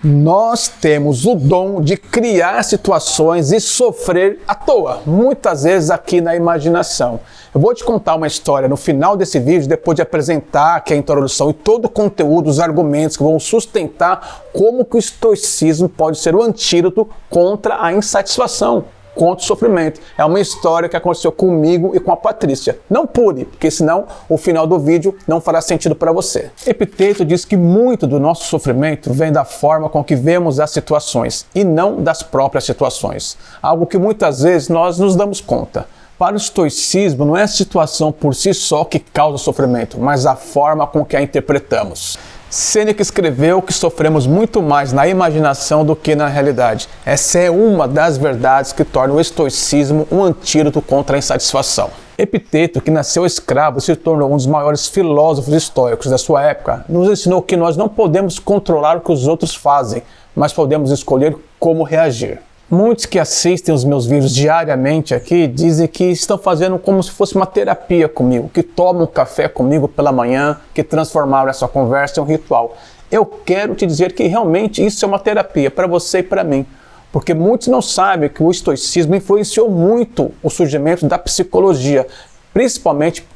Nós temos o dom de criar situações e sofrer à toa, muitas vezes aqui na imaginação. Eu vou te contar uma história no final desse vídeo, depois de apresentar aqui a introdução e todo o conteúdo, os argumentos que vão sustentar como que o estoicismo pode ser o antídoto contra a insatisfação, contra o sofrimento. É uma história que aconteceu comigo e com a Patrícia. Não pule, porque senão o final do vídeo não fará sentido para você. Epicteto diz que muito do nosso sofrimento vem da forma com que vemos as situações e não das próprias situações. Algo que muitas vezes nós nos damos conta. Para o estoicismo, não é a situação por si só que causa sofrimento, mas a forma com que a interpretamos. Sêneca escreveu que sofremos muito mais na imaginação do que na realidade. Essa é uma das verdades que torna o estoicismo um antídoto contra a insatisfação. Epicteto, que nasceu escravo e se tornou um dos maiores filósofos estoicos da sua época, nos ensinou que nós não podemos controlar o que os outros fazem, mas podemos escolher como reagir. Muitos que assistem os meus vídeos diariamente aqui dizem que estão fazendo como se fosse uma terapia comigo, que tomam um café comigo pela manhã, que transformaram essa conversa em um ritual. Eu quero te dizer que realmente isso é uma terapia para você e para mim, porque muitos não sabem que o estoicismo influenciou muito o surgimento da psicologia,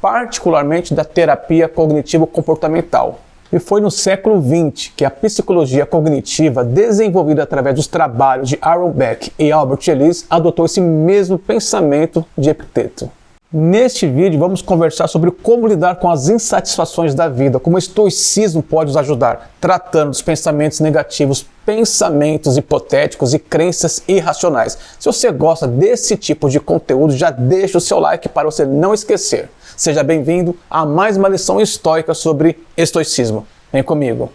particularmente da terapia cognitivo-comportamental. E foi no século XX que a psicologia cognitiva, desenvolvida através dos trabalhos de Aaron Beck e Albert Ellis, adotou esse mesmo pensamento de Epicteto. Neste vídeo vamos conversar sobre como lidar com as insatisfações da vida, como o estoicismo pode nos ajudar, tratando dos pensamentos negativos, pensamentos hipotéticos e crenças irracionais. Se você gosta desse tipo de conteúdo, já deixa o seu like para você não esquecer. Seja bem-vindo a mais uma lição estoica sobre estoicismo. Vem comigo.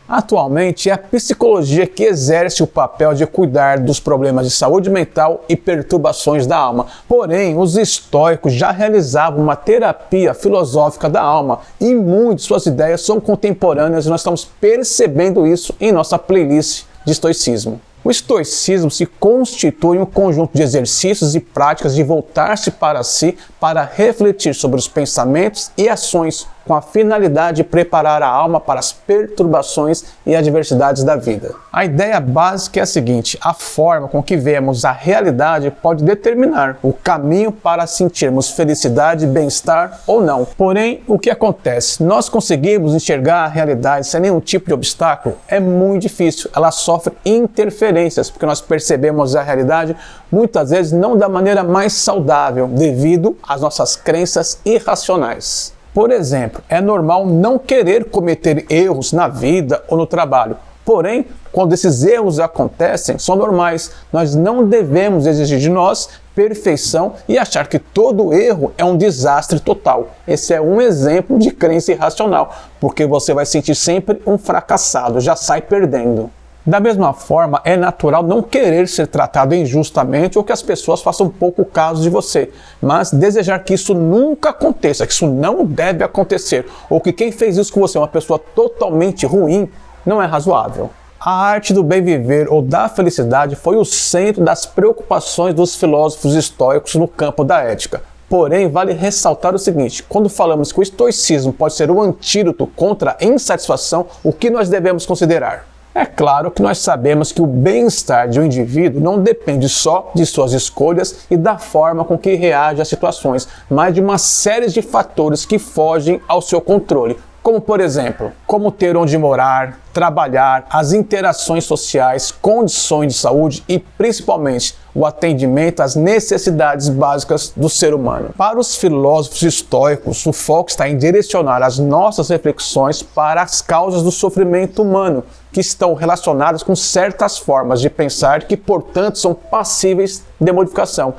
Atualmente é a psicologia que exerce o papel de cuidar dos problemas de saúde mental e perturbações da alma. Porém, os estoicos já realizavam uma terapia filosófica da alma e muitas de suas ideias são contemporâneas e nós estamos percebendo isso em nossa playlist de estoicismo. O estoicismo se constitui em um conjunto de exercícios e práticas de voltar-se para si para refletir sobre os pensamentos e ações com a finalidade de preparar a alma para as perturbações e adversidades da vida. A ideia básica é a seguinte: a forma com que vemos a realidade pode determinar o caminho para sentirmos felicidade e bem-estar ou não. Porém, o que acontece? Nós conseguimos enxergar a realidade sem nenhum tipo de obstáculo? É muito difícil. Ela sofre interferências, porque nós percebemos a realidade muitas vezes não da maneira mais saudável, devido às nossas crenças irracionais. Por exemplo, é normal não querer cometer erros na vida ou no trabalho. Porém, quando esses erros acontecem, são normais. Nós não devemos exigir de nós perfeição e achar que todo erro é um desastre total. Esse é um exemplo de crença irracional, porque você vai sentir sempre um fracassado, já sai perdendo. Da mesma forma, é natural não querer ser tratado injustamente ou que as pessoas façam pouco caso de você, mas desejar que isso nunca aconteça, que isso não deve acontecer, ou que quem fez isso com você é uma pessoa totalmente ruim, não é razoável. A arte do bem viver ou da felicidade foi o centro das preocupações dos filósofos estoicos no campo da ética. Porém, vale ressaltar o seguinte: quando falamos que o estoicismo pode ser o antídoto contra a insatisfação, o que nós devemos considerar? É claro que nós sabemos que o bem-estar de um indivíduo não depende só de suas escolhas e da forma com que reage às situações, mas de uma série de fatores que fogem ao seu controle, como por exemplo, como ter onde morar, trabalhar, as interações sociais, condições de saúde e principalmente o atendimento às necessidades básicas do ser humano. Para os filósofos estoicos, o foco está em direcionar as nossas reflexões para as causas do sofrimento humano, que estão relacionadas com certas formas de pensar que, portanto, são passíveis de modificação.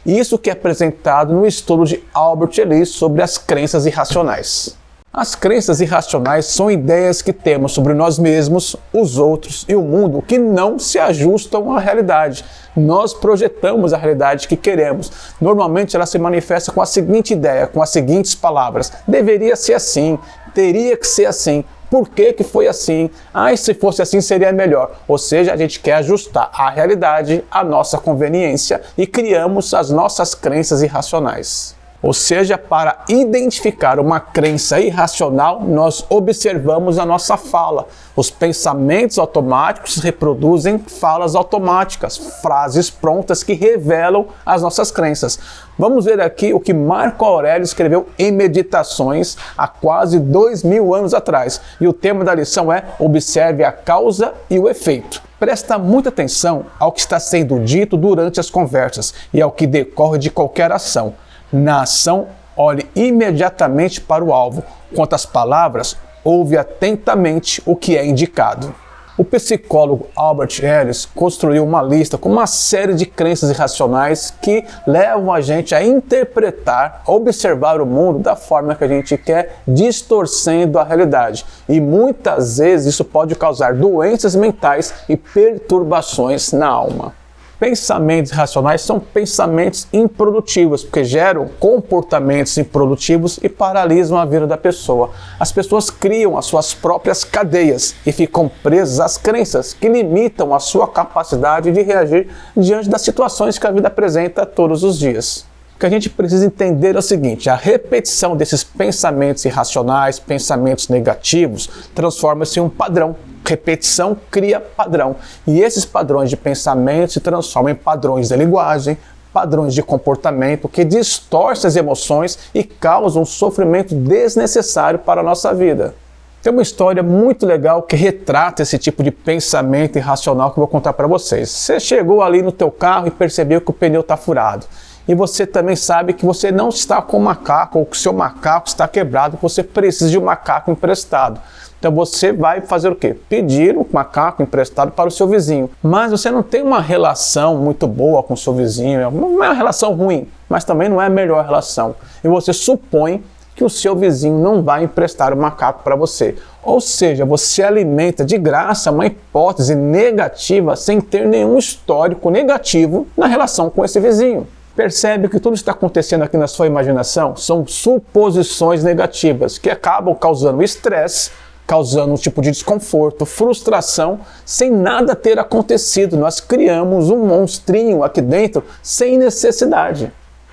Isso que é apresentado no estudo de Albert Ellis sobre as crenças irracionais. As crenças irracionais são ideias que temos sobre nós mesmos, os outros e o mundo que não se ajustam à realidade. Nós projetamos a realidade que queremos. Normalmente ela se manifesta com a seguinte ideia, com as seguintes palavras: deveria ser assim, teria que ser assim, por que que foi assim? Ah, se fosse assim seria melhor. Ou seja, a gente quer ajustar a realidade à nossa conveniência e criamos as nossas crenças irracionais. Ou seja, para identificar uma crença irracional, nós observamos a nossa fala. Os pensamentos automáticos reproduzem falas automáticas, frases prontas que revelam as nossas crenças. Vamos ver aqui o que Marco Aurélio escreveu em Meditações há quase 2000 anos atrás. E o tema da lição é: observe a causa e o efeito. Presta muita atenção ao que está sendo dito durante as conversas e ao que decorre de qualquer ação. Na ação, olhe imediatamente para o alvo. Quanto às palavras, ouve atentamente o que é indicado. O psicólogo Albert Ellis construiu uma lista com uma série de crenças irracionais que levam a gente a interpretar, observar o mundo da forma que a gente quer, distorcendo a realidade. E muitas vezes isso pode causar doenças mentais e perturbações na alma. Pensamentos irracionais são pensamentos improdutivos, porque geram comportamentos improdutivos e paralisam a vida da pessoa. As pessoas criam as suas próprias cadeias e ficam presas às crenças que limitam a sua capacidade de reagir diante das situações que a vida apresenta todos os dias. O que a gente precisa entender é o seguinte: a repetição desses pensamentos irracionais, pensamentos negativos, transforma-se em um padrão. Repetição cria padrão. E esses padrões de pensamento se transformam em padrões de linguagem, padrões de comportamento que distorcem as emoções e causam sofrimento desnecessário para a nossa vida. Tem uma história muito legal que retrata esse tipo de pensamento irracional que eu vou contar para vocês. Você chegou ali no teu carro e percebeu que o pneu está furado. E você também sabe que você não está com o macaco, ou que o seu macaco está quebrado, que você precisa de um macaco emprestado. Então você vai fazer o quê? Pedir um macaco emprestado para o seu vizinho. Mas você não tem uma relação muito boa com o seu vizinho, não é uma relação ruim, mas também não é a melhor relação. E você supõe que o seu vizinho não vai emprestar o macaco para você. Ou seja, você alimenta de graça uma hipótese negativa sem ter nenhum histórico negativo na relação com esse vizinho. Percebe que tudo está acontecendo aqui na sua imaginação são suposições negativas que acabam causando estresse, causando um tipo de desconforto, frustração, sem nada ter acontecido. Nós criamos um monstrinho aqui dentro sem necessidade.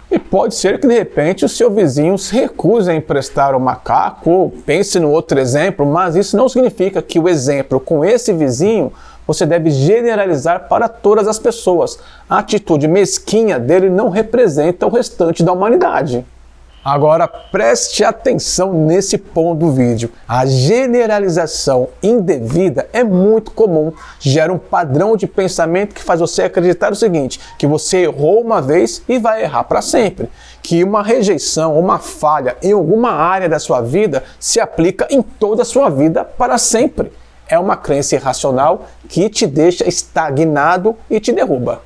E pode ser que de repente o seu vizinho se recuse a emprestar o macaco, ou pense no outro exemplo, mas isso não significa que o exemplo com esse vizinho você deve generalizar para todas as pessoas. A atitude mesquinha dele não representa o restante da humanidade. Agora preste atenção nesse ponto do vídeo. A generalização indevida é muito comum, gera um padrão de pensamento que faz você acreditar o seguinte: que você errou uma vez e vai errar para sempre. Que uma rejeição, uma falha em alguma área da sua vida se aplica em toda a sua vida para sempre. É uma crença irracional que te deixa estagnado e te derruba.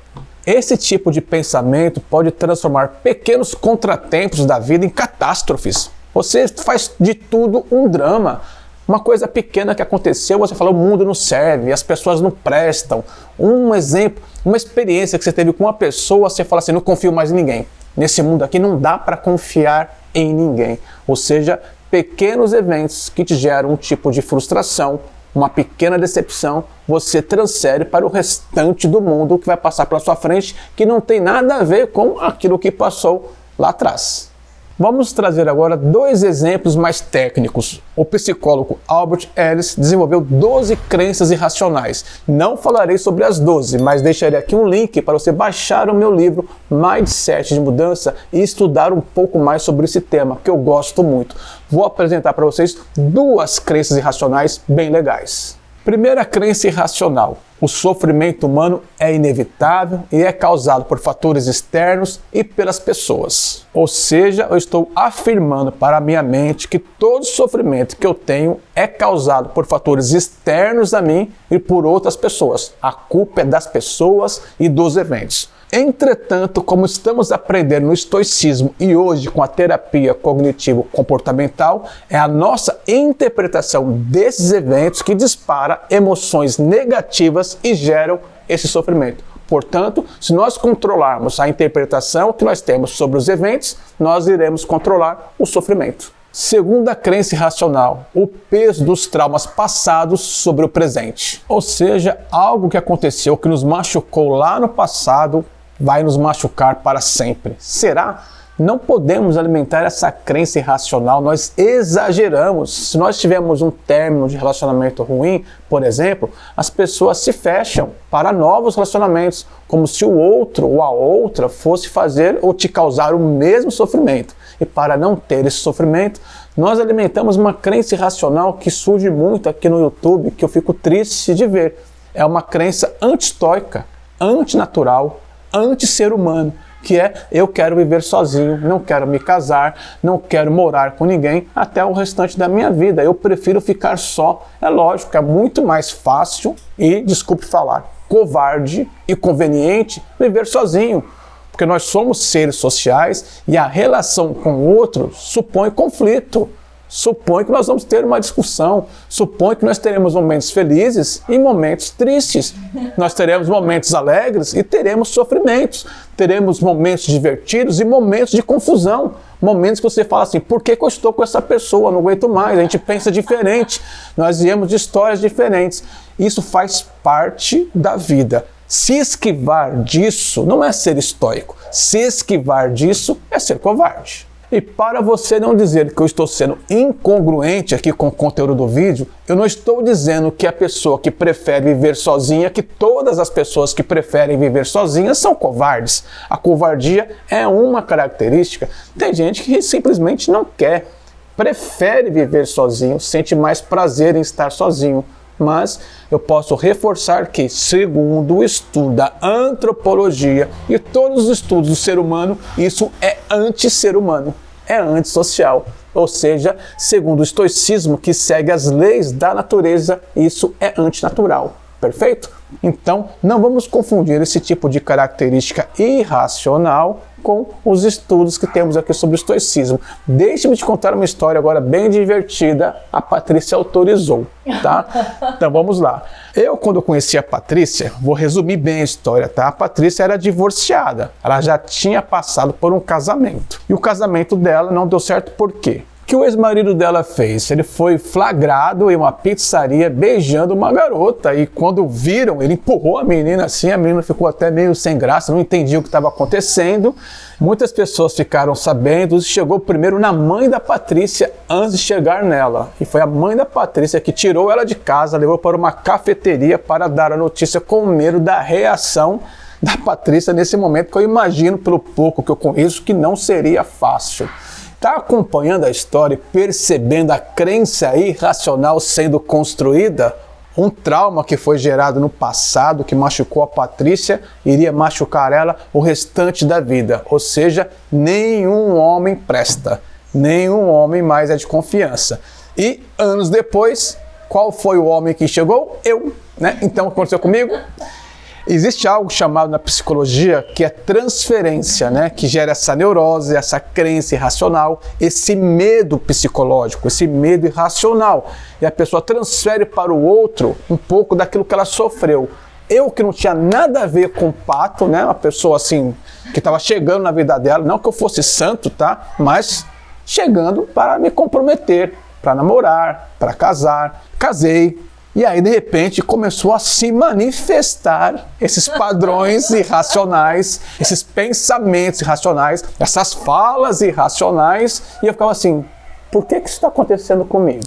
Esse tipo de pensamento pode transformar pequenos contratempos da vida em catástrofes. Você faz de tudo um drama. Uma coisa pequena que aconteceu, você fala: o mundo não serve, as pessoas não prestam. Um exemplo, uma experiência que você teve com uma pessoa, você fala assim: não confio mais em ninguém. Nesse mundo aqui não dá para confiar em ninguém. Ou seja, pequenos eventos que te geram um tipo de frustração, uma pequena decepção, você transfere para o restante do mundo que vai passar pela sua frente, que não tem nada a ver com aquilo que passou lá atrás. Vamos trazer agora dois exemplos mais técnicos. O psicólogo Albert Ellis desenvolveu 12 crenças irracionais. Não falarei sobre as 12, mas deixarei aqui um link para você baixar o meu livro Mindset de Mudança e estudar um pouco mais sobre esse tema, que eu gosto muito. Vou apresentar para vocês duas crenças irracionais bem legais. Primeira crença irracional: o sofrimento humano é inevitável e é causado por fatores externos e pelas pessoas. Ou seja, eu estou afirmando para a minha mente que todo sofrimento que eu tenho é causado por fatores externos a mim e por outras pessoas. A culpa é das pessoas e dos eventos. Entretanto, como estamos aprendendo no estoicismo e hoje com a terapia cognitivo-comportamental, é a nossa interpretação desses eventos que dispara emoções negativas e geram esse sofrimento. Portanto, se nós controlarmos a interpretação que nós temos sobre os eventos, nós iremos controlar o sofrimento. Segunda crença irracional: o peso dos traumas passados sobre o presente. Ou seja, algo que aconteceu que nos machucou lá no passado vai nos machucar para sempre. Será? Não podemos alimentar essa crença irracional, nós exageramos. Se nós tivermos um término de relacionamento ruim, por exemplo, as pessoas se fecham para novos relacionamentos, como se o outro ou a outra fosse fazer ou te causar o mesmo sofrimento. E para não ter esse sofrimento, nós alimentamos uma crença irracional que surge muito aqui no YouTube, que eu fico triste de ver. É uma crença anti-estoica, antinatural, anti-ser humano, que é: eu quero viver sozinho, não quero me casar, não quero morar com ninguém até o restante da minha vida, eu prefiro ficar só. É lógico que é muito mais fácil e, desculpe falar, covarde e conveniente viver sozinho, porque nós somos seres sociais e a relação com o outro supõe conflito. Supõe que nós vamos ter uma discussão, supõe que nós teremos momentos felizes e momentos tristes. Nós teremos momentos alegres e teremos sofrimentos. Teremos momentos divertidos e momentos de confusão. Momentos que você fala assim: por que eu estou com essa pessoa? Não aguento mais. A gente pensa diferente. Nós viemos de histórias diferentes. Isso faz parte da vida. Se esquivar disso não é ser estoico. Se esquivar disso é ser covarde. E para você não dizer que eu estou sendo incongruente aqui com o conteúdo do vídeo, eu não estou dizendo que a pessoa que prefere viver sozinha, que todas as pessoas que preferem viver sozinhas são covardes. A covardia é uma característica. Tem gente que simplesmente não quer, prefere viver sozinho, sente mais prazer em estar sozinho. Mas eu posso reforçar que, segundo o estudo da antropologia e todos os estudos do ser humano, isso é anti-ser humano, é antissocial. Ou seja, segundo o estoicismo, que segue as leis da natureza, isso é antinatural. Perfeito? Então, não vamos confundir esse tipo de característica irracional com os estudos que temos aqui sobre o estoicismo. Deixe-me te contar uma história agora bem divertida. A Patrícia autorizou, tá? Então vamos lá. Quando eu conheci a Patrícia, vou resumir bem a história, tá? A Patrícia era divorciada. Ela já tinha passado por um casamento. E o casamento dela não deu certo por quê? O que o ex-marido dela fez? Ele foi flagrado em uma pizzaria beijando uma garota, e quando viram, ele empurrou a menina assim, a menina ficou até meio sem graça, não entendia o que estava acontecendo. Muitas pessoas ficaram sabendo, e chegou primeiro na mãe da Patrícia antes de chegar nela. E foi a mãe da Patrícia que tirou ela de casa, levou para uma cafeteria para dar a notícia, com medo da reação da Patrícia nesse momento, que eu imagino, pelo pouco que eu conheço, que não seria fácil. Está acompanhando a história e percebendo a crença irracional sendo construída? Um trauma que foi gerado no passado, que machucou a Patrícia, iria machucar ela o restante da vida. Ou seja, nenhum homem presta, nenhum homem mais é de confiança. E anos depois, qual foi o homem que chegou? Eu, né? Então, o que aconteceu comigo? Existe algo chamado na psicologia que é transferência, né? Que gera essa neurose, essa crença irracional, esse medo psicológico, esse medo irracional. E a pessoa transfere para o outro um pouco daquilo que ela sofreu. Eu, que não tinha nada a ver com o pato, né? Uma pessoa assim, que estava chegando na vida dela, não que eu fosse santo, tá? Mas chegando para me comprometer, para namorar, para casar. Casei. E aí, de repente, começou a se manifestar esses padrões irracionais, esses pensamentos irracionais, essas falas irracionais. E eu ficava assim: por que isso está acontecendo comigo?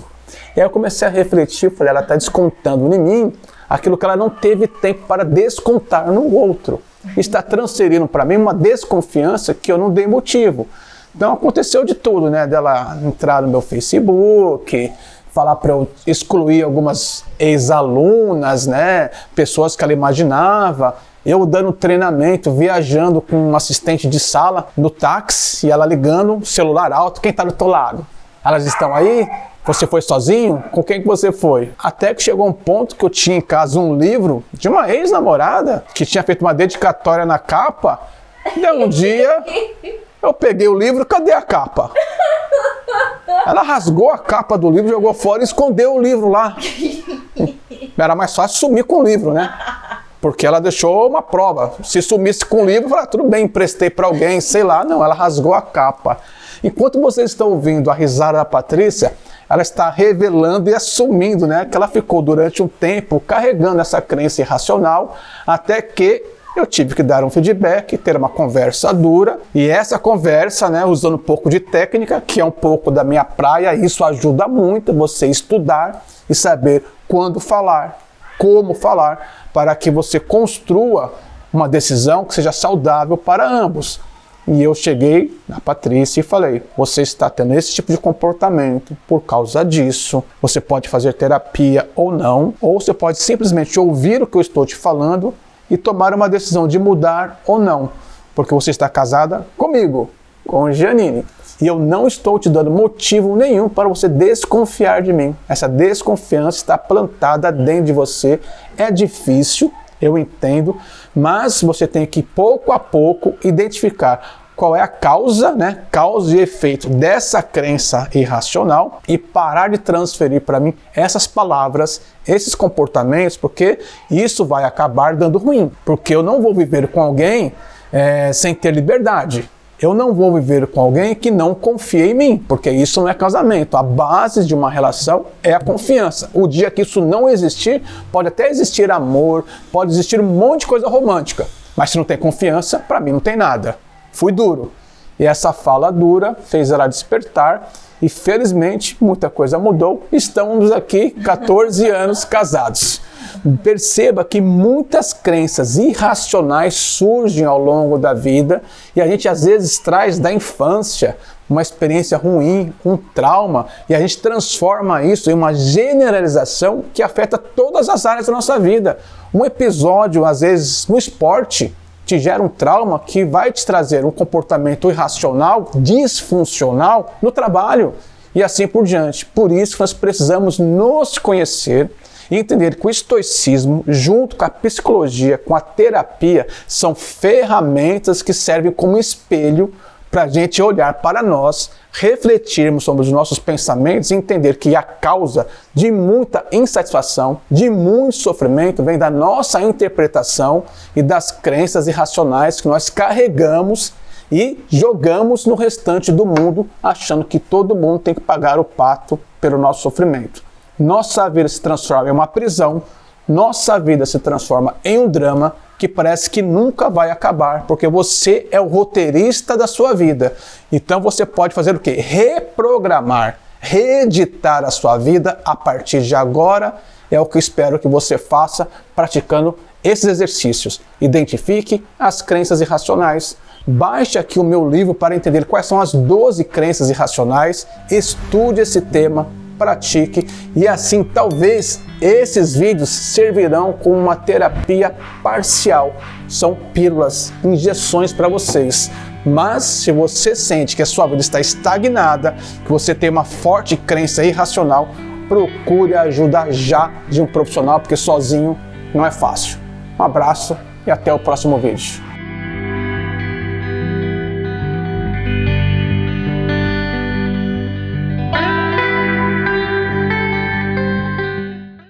E aí eu comecei a refletir, falei: ela está descontando em mim aquilo que ela não teve tempo para descontar no outro. Está transferindo para mim uma desconfiança que eu não dei motivo. Então aconteceu de tudo, né? Dela entrar no meu Facebook, falar para eu excluir algumas ex-alunas, né? Pessoas que ela imaginava. Eu dando treinamento, viajando com um assistente de sala no táxi, e ela ligando, celular alto: quem está do teu lado? Elas estão aí? Você foi sozinho? Com quem que você foi? Até que chegou um ponto que eu tinha em casa um livro de uma ex-namorada que tinha feito uma dedicatória na capa. E um dia eu peguei o livro, cadê a capa? Ela rasgou a capa do livro, jogou fora e escondeu o livro lá. Era mais fácil sumir com o livro, né? Porque ela deixou uma prova. Se sumisse com o livro, eu falei: tudo bem, emprestei para alguém, sei lá. Não, ela rasgou a capa. Enquanto vocês estão ouvindo a risada da Patrícia, ela está revelando e assumindo, né, que ela ficou durante um tempo carregando essa crença irracional, até que eu tive que dar um feedback, ter uma conversa dura, e essa conversa, usando um pouco de técnica, que é um pouco da minha praia, isso ajuda muito você estudar e saber quando falar, como falar, para que você construa uma decisão que seja saudável para ambos. E eu cheguei na Patrícia e falei, você está tendo esse tipo de comportamento por causa disso, você pode fazer terapia ou não, ou você pode simplesmente ouvir o que eu estou te falando e tomar uma decisão de mudar ou não, porque você está casada comigo, com Giannini. E eu não estou te dando motivo nenhum para você desconfiar de mim. Essa desconfiança está plantada dentro de você. É difícil, eu entendo, mas você tem que pouco a pouco identificar qual é a causa, causa e efeito dessa crença irracional e parar de transferir para mim essas palavras, esses comportamentos, porque isso vai acabar dando ruim. Porque eu não vou viver com alguém sem ter liberdade. Eu não vou viver com alguém que não confia em mim, porque isso não é casamento. A base de uma relação é a confiança. O dia que isso não existir, pode até existir amor, pode existir um monte de coisa romântica, mas se não tem confiança, para mim não tem nada. Fui duro. E essa fala dura fez ela despertar e felizmente muita coisa mudou. Estamos aqui 14 anos casados. Perceba que muitas crenças irracionais surgem ao longo da vida e a gente às vezes traz da infância uma experiência ruim, um trauma, e a gente transforma isso em uma generalização que afeta todas as áreas da nossa vida. Um episódio, às vezes, no esporte, te gera um trauma que vai te trazer um comportamento irracional, disfuncional no trabalho e assim por diante. Por isso nós precisamos nos conhecer e entender que o estoicismo, junto com a psicologia, com a terapia, são ferramentas que servem como espelho para a gente olhar para nós, refletirmos sobre os nossos pensamentos e entender que a causa de muita insatisfação, de muito sofrimento, vem da nossa interpretação e das crenças irracionais que nós carregamos e jogamos no restante do mundo, achando que todo mundo tem que pagar o pato pelo nosso sofrimento. Nossa vida se transforma em uma prisão, nossa vida se transforma em um drama que parece que nunca vai acabar, porque você é o roteirista da sua vida. Então você pode fazer o quê? Reprogramar, reeditar a sua vida a partir de agora. É o que eu espero que você faça praticando esses exercícios. Identifique as crenças irracionais. Baixe aqui o meu livro para entender quais são as 12 crenças irracionais. Estude esse tema, pratique e assim talvez esses vídeos servirão como uma terapia parcial. São pílulas, injeções para vocês. Mas se você sente que a sua vida está estagnada, que você tem uma forte crença irracional, procure a ajuda já de um profissional, porque sozinho não é fácil. Um abraço e até o próximo vídeo.